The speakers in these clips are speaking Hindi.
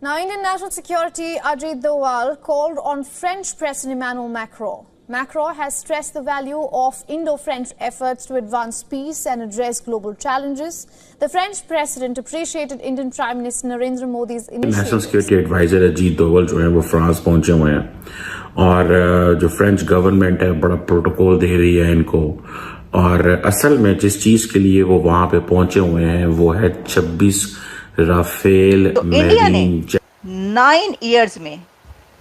Now, Indian National Security Ajit Doval called on French President Emmanuel Macron. Macron has stressed the value of Indo-French efforts to advance peace and address global challenges. The French president appreciated Indian Prime Minister Narendra Modi's initiative. National security adviser Ajit Doval जो है वो फ्रांस पहुंचे हुए हैं और जो फ्रेंच गवर्नमेंट है बड़ा प्रोटोकॉल दे रही है इनको। और असल में जिस चीज के लिए वो वहां पे पहुंचे हुए हैं वो है 26 राफेल तो इंडिया ने 9 इयर्स में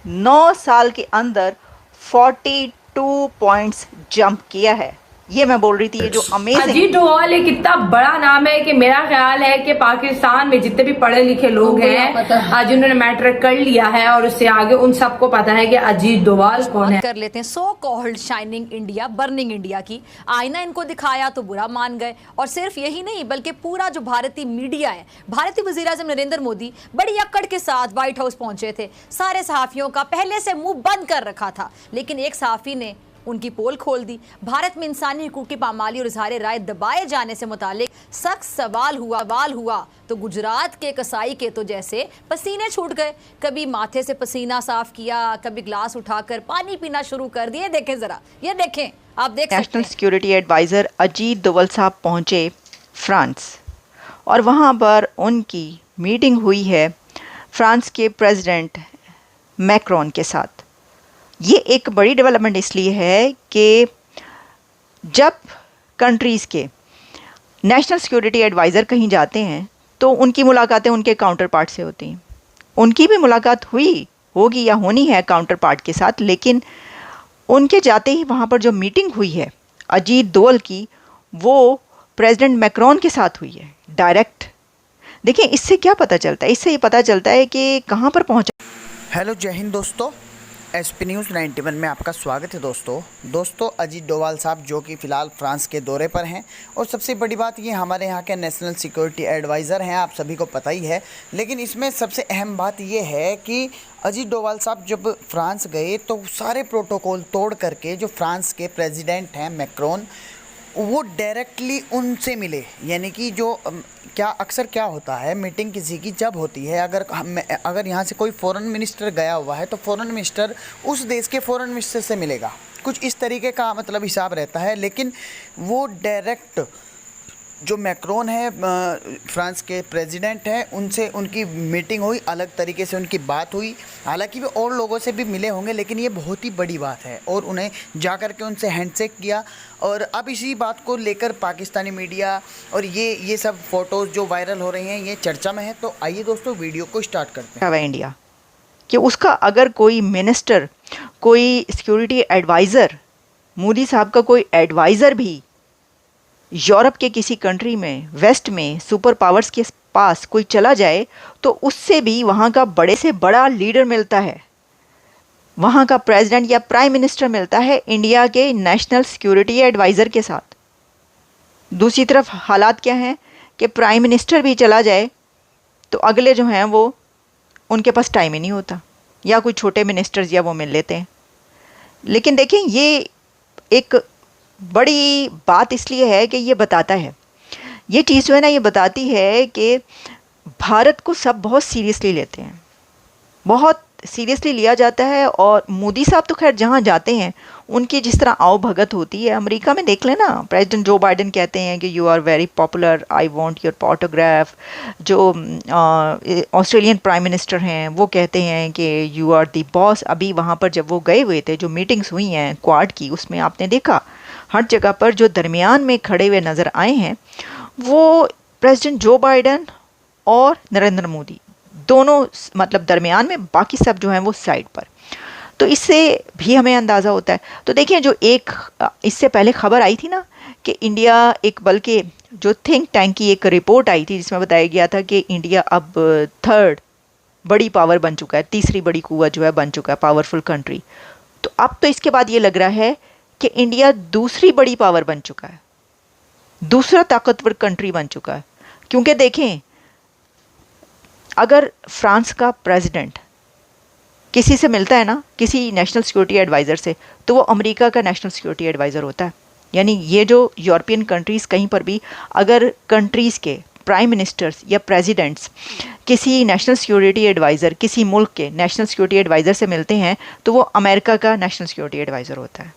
9 साल के अंदर 42 पॉइंट्स जंप किया है। ये मैं बोल रही थी, ये जो अमेजिंग। अजीत डोवाल एक इतना बड़ा नाम है कि मेरा ख्याल है कि पाकिस्तान में जितने भी पढ़े लिखे लोग हैं जिन्होंने मैट्रिक कर लिया है और उससे आगे उन सबको पता है कि अजीत डोवाल कौन है। कर लेते हैं so called shining India, burning India की आईना इनको दिखाया तो बुरा मान गए। और सिर्फ यही नहीं बल्कि पूरा जो भारतीय मीडिया है, भारतीय वज़ीर आज़म नरेंद्र मोदी बड़ी अक्कड़ के साथ व्हाइट हाउस पहुंचे थे। सारे सहाफियों का पहले से मुंह बंद कर रखा था, लेकिन एक सहाफी ने उनकी पोल खोल दी। भारत में इंसानी हुकूक की पामाली और इज़हार राय दबाए जाने से मुतालिक सख्त सवाल हुआ तो गुजरात के कसाई के तो जैसे पसीने छूट गए। कभी माथे से पसीना साफ किया, कभी ग्लास उठाकर पानी पीना शुरू कर दिए। देखें जरा, ये देखें, आप देख national security adviser Ajit Doval साहब पहुंचे फ्रांस और वहां पर उनकी मीटिंग हुई है फ्रांस के प्रेसिडेंट मैक्रोन के साथ। ये एक बड़ी डेवलपमेंट इसलिए है कि जब कंट्रीज़ के नेशनल सिक्योरिटी एडवाइज़र कहीं जाते हैं तो उनकी मुलाकातें उनके काउंटर पार्ट से होती हैं। उनकी भी मुलाकात होगी या होनी है काउंटर पार्ट के साथ, लेकिन उनके जाते ही वहाँ पर जो मीटिंग हुई है अजीत डोवल की, वो प्रेसिडेंट मैक्रोन के साथ हुई है डायरेक्ट। देखिए इससे क्या पता चलता है, इससे ये पता चलता है कि कहाँ पर पहुँचा। हेलो, जय हिंद दोस्तों, एसपी न्यूज़ 91 में आपका स्वागत है। दोस्तों अजीत डोवाल साहब जो कि फ़िलहाल फ्रांस के दौरे पर हैं और सबसे बड़ी बात ये हमारे यहाँ के नेशनल सिक्योरिटी एडवाइज़र हैं, आप सभी को पता ही है। लेकिन इसमें सबसे अहम बात ये है कि अजीत डोवाल साहब जब फ्रांस गए तो सारे प्रोटोकॉल तोड़ करके जो फ्रांस के प्रेसिडेंट हैं मैक्रोन, वो डायरेक्टली उनसे मिले। यानी कि जो अक्सर क्या होता है, मीटिंग किसी की जब होती है, अगर यहाँ से कोई फॉरेन मिनिस्टर गया हुआ है तो फॉरेन मिनिस्टर उस देश के फॉरेन मिनिस्टर से मिलेगा, कुछ इस तरीके का मतलब हिसाब रहता है। लेकिन वो डायरेक्ट जो मैक्रोन है फ्रांस के प्रेसिडेंट हैं, उनसे उनकी मीटिंग हुई, अलग तरीके से उनकी बात हुई। हालांकि वे और लोगों से भी मिले होंगे, लेकिन ये बहुत ही बड़ी बात है और उन्हें जा कर के उनसे हैंडशेक किया। और अब इसी बात को लेकर पाकिस्तानी मीडिया और ये सब फ़ोटोज़ जो वायरल हो रही हैं ये चर्चा में है। तो आइए दोस्तों वीडियो को स्टार्ट करते हैं। इंडिया कि उसका अगर कोई मिनिस्टर, कोई सिक्योरिटी एडवाइज़र, मोदी साहब का कोई एडवाइज़र भी यूरोप के किसी कंट्री में, वेस्ट में सुपर पावर्स के पास कोई चला जाए तो उससे भी वहाँ का बड़े से बड़ा लीडर मिलता है, वहाँ का प्रेसिडेंट या प्राइम मिनिस्टर मिलता है इंडिया के नेशनल सिक्योरिटी एडवाइज़र के साथ। दूसरी तरफ हालात क्या हैं कि प्राइम मिनिस्टर भी चला जाए तो अगले जो हैं वो उनके पास टाइम ही नहीं होता, या कोई छोटे मिनिस्टर्स या वो मिल लेते हैं। लेकिन देखें ये एक बड़ी बात इसलिए है कि ये बताता है, ये चीज़ जो है ना, ये बताती है कि भारत को सब बहुत सीरियसली लेते हैं, बहुत सीरियसली लिया जाता है। और मोदी साहब तो खैर जहाँ जाते हैं उनकी जिस तरह आओ भगत होती है, अमेरिका में देख लेना, प्रेसिडेंट जो बाइडेन कहते हैं कि you are very popular, I want your autograph. जो ऑस्ट्रेलियन प्राइम मिनिस्टर हैं वो कहते हैं कि यू आर द बॉस। अभी वहाँ पर जब वो गए हुए थे, जो मीटिंग्स हुई हैं क्वाड की, उसमें आपने देखा हर जगह पर जो दरमियान में खड़े हुए नज़र आए हैं वो प्रेसिडेंट जो बाइडेन और नरेंद्र मोदी, दोनों मतलब दरमियान में, बाकी सब जो हैं वो साइड पर। तो इससे भी हमें अंदाज़ा होता है। तो देखिए जो एक इससे पहले खबर आई थी ना कि इंडिया एक, बल्कि जो थिंक टैंक की एक रिपोर्ट आई थी जिसमें बताया गया था कि इंडिया अब 3rd बड़ी पावर बन चुका है, तीसरी बड़ी कुव्वत जो है बन चुका है, पावरफुल कंट्री। तो अब तो इसके बाद ये लग रहा है कि इंडिया दूसरी बड़ी पावर बन चुका है, दूसरा ताकतवर कंट्री बन चुका है। क्योंकि देखें अगर फ्रांस का प्रेसिडेंट किसी से मिलता है ना, किसी नेशनल सिक्योरिटी एडवाइज़र से, तो वो अमेरिका का नेशनल सिक्योरिटी एडवाइज़र होता है। यानी ये जो यूरोपियन कंट्रीज़ कहीं पर भी अगर कंट्रीज़ के प्राइम मिनिस्टर्स या प्रेसिडेंट्स किसी नेशनल सिक्योरिटी एडवाइज़र, किसी मुल्क के नेशनल सिक्योरिटी एडवाइज़र से मिलते हैं तो वो अमेरिका का नेशनल सिक्योरिटी एडवाइज़र होता है।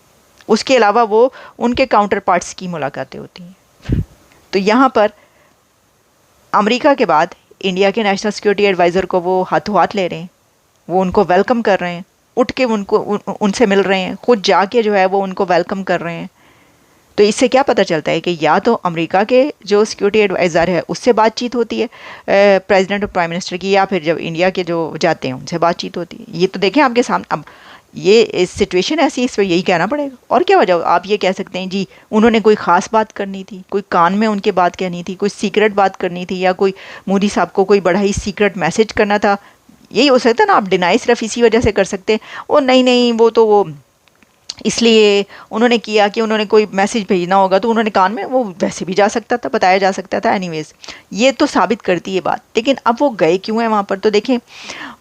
उसके अलावा वो उनके काउंटर पार्ट्स की मुलाकातें होती हैं। तो यहाँ पर अमेरिका के बाद इंडिया के नेशनल सिक्योरिटी एडवाइज़र को वो हाथों हाथ ले रहे हैं, वो उनको वेलकम कर रहे हैं, उठ के उनसे मिल रहे हैं, खुद जाके जो है वो उनको वेलकम कर रहे हैं। तो इससे क्या पता चलता है कि या तो अमेरिका के जो सिक्योरिटी एडवाइज़र है उससे बातचीत होती है प्रेसिडेंट और प्राइम मिनिस्टर की, या फिर जब इंडिया के जो जाते हैं उनसे बातचीत होती है। ये तो देखें आपके सामने, अब ये इस सिचुएशन ऐसी, इस पर यही कहना पड़ेगा। और क्या वजह, आप ये कह सकते हैं जी उन्होंने कोई ख़ास बात करनी थी, कोई कान में उनके बात कहनी थी, कोई सीक्रेट बात करनी थी, या कोई मोदी साहब को कोई बड़ा ही सीक्रेट मैसेज करना था, यही हो सकता है ना। आप डिनाई सिर्फ इसी वजह से कर सकते हैं, ओ नहीं वो तो वो इसलिए उन्होंने किया कि उन्होंने कोई मैसेज भेजना होगा तो उन्होंने कान में, वो वैसे भी जा सकता था, बताया जा सकता था। एनीवेज ये तो साबित करती है बात। लेकिन अब वो गए क्यों हैं वहाँ पर, तो देखें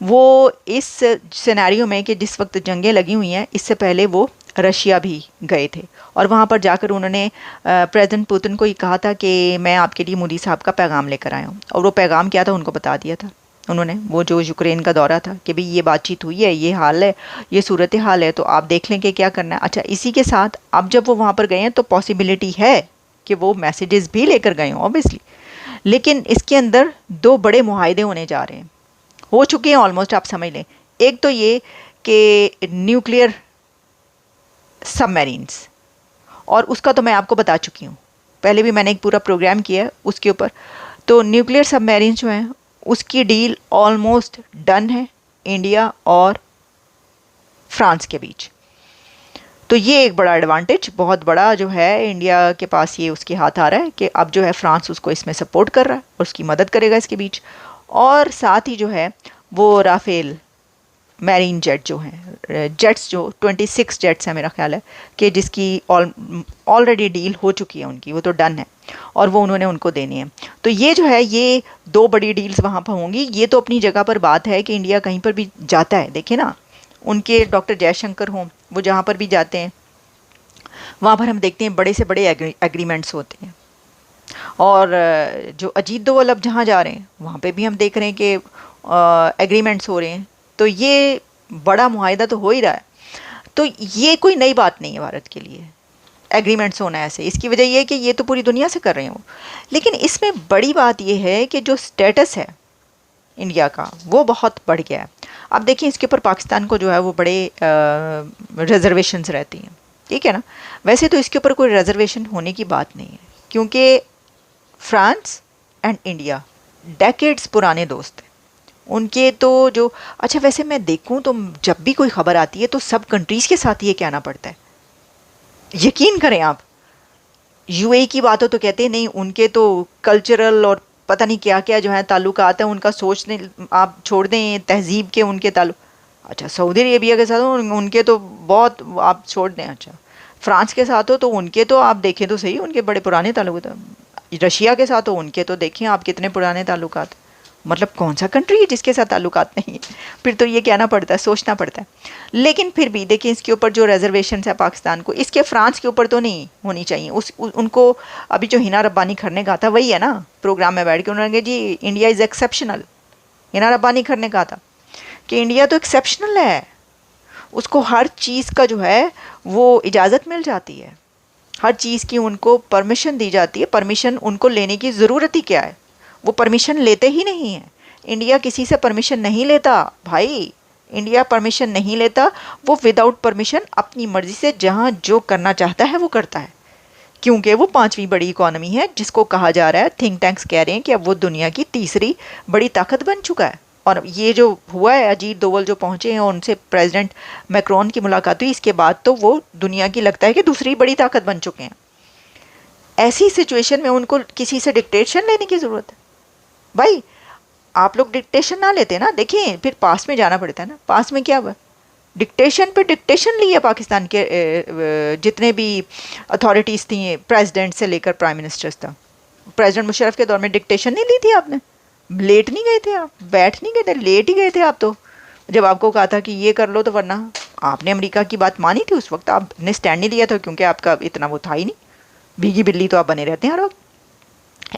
वो इस सिनेरियो में कि जिस वक्त जंगें लगी हुई हैं, इससे पहले वो रशिया भी गए थे और वहाँ पर जाकर उन्होंने प्रेसिडेंट पुतिन को ये कहा था कि मैं आपके लिए मोदी साहब का पैगाम लेकर आया हूँ। और वो पैगाम क्या था उनको बता दिया था उन्होंने, वो जो यूक्रेन का दौरा था कि भाई ये बातचीत हुई है, ये हाल है, ये सूरत हाल है, तो आप देख लें कि क्या करना है। अच्छा, इसी के साथ अब जब वो वहाँ पर गए हैं तो पॉसिबिलिटी है कि वो मैसेजेस भी लेकर गए हों ऑब्वियसली, लेकिन इसके अंदर दो बड़े मुआहदे होने जा रहे हैं, हो चुके हैं ऑलमोस्ट, आप समझ लें। एक तो ये कि न्यूक्लियर सबमरीन्स, और उसका तो मैं आपको बता चुकी हूँ, पहले भी मैंने एक पूरा प्रोग्राम किया है उसके ऊपर। तो न्यूक्लियर सबमरीन्स जो हैं उसकी डील ऑलमोस्ट डन है इंडिया और फ्रांस के बीच। तो ये एक बड़ा एडवांटेज, बहुत बड़ा जो है इंडिया के पास ये उसके हाथ आ रहा है कि अब जो है फ्रांस उसको इसमें सपोर्ट कर रहा है और उसकी मदद करेगा इसके बीच। और साथ ही जो है वो राफेल मैरीन जेट जो हैं, जेट्स जो 26 जेट्स हैं मेरा ख्याल है कि जिसकी ऑलरेडी डील हो चुकी है उनकी, वो तो डन है और वो उन्होंने उनको देनी है। तो ये जो है ये दो बड़ी डील्स वहाँ पर होंगी। ये तो अपनी जगह पर बात है कि इंडिया कहीं पर भी जाता है, देखिए ना, उनके डॉक्टर जयशंकर हों, वो जहाँ पर भी जाते हैं वहाँ पर हम देखते हैं बड़े से बड़े एग्रीमेंट्स होते हैं। और जो अजीत दोवल अब जहाँ जा रहे हैं वहाँ पे भी हम देख रहे हैं कि एग्रीमेंट्स हो रहे हैं। तो ये बड़ा मुआहदा तो हो ही रहा है। तो ये कोई नई बात नहीं है भारत के लिए एग्रीमेंट्स होना ऐसे। इसकी वजह ये है कि ये तो पूरी दुनिया से कर रहे हो। लेकिन इसमें बड़ी बात ये है कि जो स्टेटस है इंडिया का वो बहुत बढ़ गया है। अब देखिए इसके ऊपर पाकिस्तान को जो है वो बड़े रिजर्वेशंस रहती हैं, ठीक है ना। वैसे तो इसके ऊपर कोई रिजर्वेशन होने की बात नहीं है, क्योंकि फ्रांस एंड इंडिया डेकेड्स पुराने दोस्त हैं उनके। तो जो अच्छा, वैसे मैं देखूं तो जब भी कोई खबर आती है तो सब कंट्रीज़ के साथ ये कहना पड़ता है। यकीन करें आप, यूएई की बात हो तो कहते हैं नहीं, उनके तो कल्चरल और पता नहीं क्या क्या जो है ताल्लुकात हैं, उनका सोचने आप छोड़ दें, तहजीब के उनके ताल्लुक। अच्छा, सऊदी अरेबिया के साथ हो उनके तो बहुत आप छोड़ दें। अच्छा, फ्रांस के साथ हो तो उनके तो आप देखें तो सही, उनके बड़े पुराने ताल्लुक। रशिया के साथ हो उनके तो देखें आप कितने पुराने ताल्लुकात। मतलब कौन सा कंट्री है जिसके साथ ताल्लुकात नहीं है? फिर तो ये कहना पड़ता है, सोचना पड़ता है। लेकिन फिर भी देखिए इसके ऊपर जो रिजर्वेशन है पाकिस्तान को, इसके फ्रांस के ऊपर तो नहीं होनी चाहिए। उनको अभी जो हिना रब्बानी खर ने कहा था वही है ना, प्रोग्राम में बैठ के उन्होंने कहा जी India is exceptional. Hina Rabbani Khar ने कहा था कि इंडिया तो एक्सेप्शनल है, उसको हर चीज़ का जो है वो इजाज़त मिल जाती है, हर चीज़ की उनको परमिशन दी जाती है। परमिशन उनको लेने की ज़रूरत ही क्या है, वो परमिशन लेते ही नहीं है। इंडिया किसी से परमिशन नहीं लेता भाई, इंडिया परमिशन नहीं लेता। वो विदाउट परमिशन अपनी मर्ज़ी से जहाँ जो करना चाहता है वो करता है, क्योंकि वो 5वीं बड़ी इकॉनमी है, जिसको कहा जा रहा है, थिंक टैंक्स कह रहे हैं कि अब वो दुनिया की तीसरी बड़ी ताकत बन चुका है। और ये जो हुआ है, अजीत दोवल जो पहुँचे हैं और उनसे प्रेसिडेंट मैक्रोन की मुलाकात हुई, इसके बाद तो वो दुनिया की लगता है कि दूसरी बड़ी ताकत बन चुके हैं। ऐसी सिचुएशन में उनको किसी से डिक्टेशन लेने की ज़रूरत है? भाई आप लोग डिक्टेशन ना लेते ना, देखिए फिर पास में जाना पड़ता है ना। पास में क्या हुआ, डिक्टेशन पे डिक्टेशन ली है पाकिस्तान के जितने भी अथॉरिटीज़ थी, प्रेसिडेंट से लेकर प्राइम मिनिस्टर्स तक। प्रेसिडेंट मुशर्रफ के दौर में डिक्टेशन नहीं ली थी आपने? लेट नहीं गए थे आप, बैठ नहीं गए थे, लेट ही गए थे आप। तो जब आपको कहा था कि ये कर लो, तो वरना आपने अमेरिका की बात मानी थी उस वक्त, आपने स्टैंड नहीं लिया था, क्योंकि आपका इतना वो था ही नहीं, भीगी बिल्ली तो आप बने रहते हैं हर वक्त।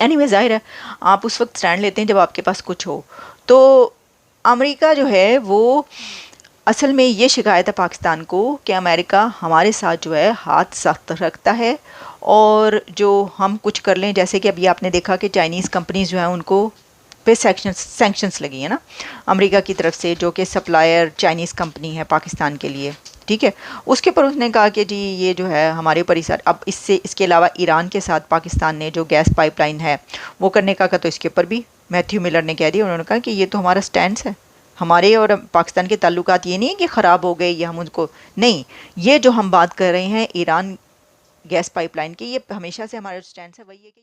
एनीवे ज़ाहिर है आप उस वक्त स्टैंड लेते हैं जब आपके पास कुछ हो। तो अमेरिका जो है वो असल में ये शिकायत है पाकिस्तान को कि अमेरिका हमारे साथ जो है हाथ सख्त रखता है, और जो हम कुछ कर लें, जैसे कि अभी आपने देखा कि चाइनीज़ कंपनीज जो हैं उनको पे सैंक्शंस लगी है ना अमेरिका की तरफ से, जो कि सप्लायर चाइनीज़ कंपनी है पाकिस्तान के लिए, ठीक है। उसके ऊपर उसने कहा कि जी ये जो है हमारे ऊपर ही सर, अब इसके अलावा ईरान के साथ पाकिस्तान ने जो गैस पाइपलाइन है वो करने का तो इसके ऊपर भी मैथ्यू मिलर ने कह दिया, उन्होंने कहा कि ये तो हमारा स्टैंड है, हमारे और पाकिस्तान के ताल्लुकात ये नहीं है कि ख़राब हो गए या हम उनको नहीं, ये जो हम बात कर रहे हैं ईरान गैस पाइपलाइन की, ये हमेशा से हमारा स्टैंड है वही है कि